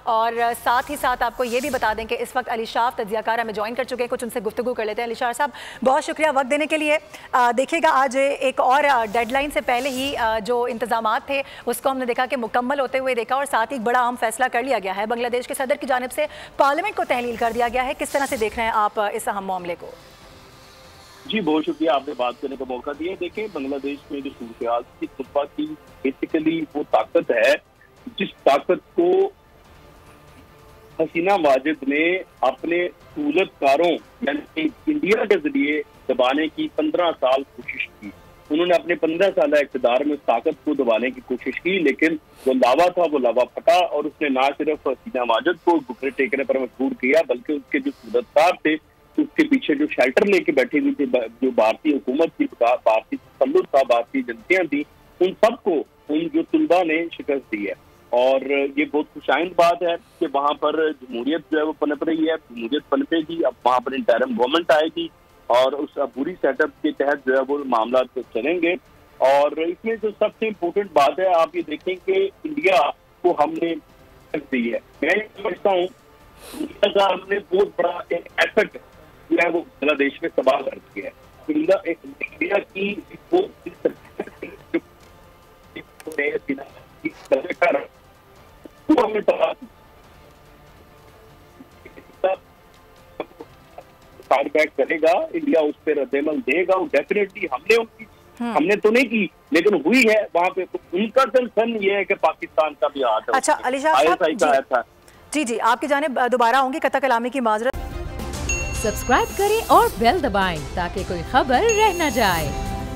और साथ ही साथ आपको ये भी बता दें कि इस वक्त अली शाफ तज्जियाकार हमें ज्वाइन कर चुके हैं, कुछ उनसे गुफ्तगू कर लेते हैं। अली शाह साहब, बहुत शुक्रिया वक्त देने के लिए। देखिएगा, आज एक और डेडलाइन से पहले ही जो इंतजामात थे उसको हमने देखा कि मुकम्मल होते हुए देखा, और साथ ही एक बड़ा अहम फैसला कर लिया गया है। बांग्लादेश के सदर की जानिब से पार्लियामेंट को तहलील कर दिया गया है। किस तरह से देख रहे हैं आप इस अहम मामले को? जी, बहुत शुक्रिया, आपने बात करने का मौका दिया। देखें, बांग्लादेश में जो सूरत-ए-हाल की तुल्बा की बेसिकली वो ताकत है जिस ताकत को हसीना वाजिद ने अपने सहूलतकारों यानी इंडिया के जरिए दबाने की 15 साल कोशिश की। उन्होंने अपने 15 साल इक़्तिदार में उस ताकत को दबाने की कोशिश की, लेकिन जो लावा था वो लावा फटा और उसने ना सिर्फ हसीना वाजिद को घुटने टेकने पर मजबूर किया, बल्कि उसके जो सूरतकार थे, उसके पीछे जो शेल्टर लेके बैठी हुई थी, जो भारतीय हुकूमत की, भारतीय तसल्लुत था, भारतीय जनतियां थी, उन सबको उन जो तुलबा ने शिकस्त दी है। और ये बहुत खुशाइंद बात है कि वहाँ पर जमहूरियत जो है वो पनप रही है, जमहूरियत पनपेगी। अब वहाँ पर इंटरिम गवर्नमेंट आएगी और उस पूरी सेटअप के तहत जो है वो मामला चलेंगे। और इसमें जो सबसे इम्पोर्टेंट बात है, आप ये देखें कि इंडिया को हमने दी है। मैं समझता हूँ इंडिया का हमने बहुत बड़ा एक एसेट जो है वो बांग्लादेश में तबाह कर दिया है। इंडिया की हमें बैक करेगा, इंडिया उस पर रद्देमल देगा। डेफिनेटली हमने तो नहीं की, लेकिन हुई है वहाँ पे। तो उनका कंसर्न ये है कि पाकिस्तान का भी हाथ है। अच्छा अली शाह साहब, जी आपकी जानिब दोबारा आऊंगी, कता कलामी की माजरत। सब्सक्राइब करें और बेल दबाएं ताकि कोई खबर रह न जाए।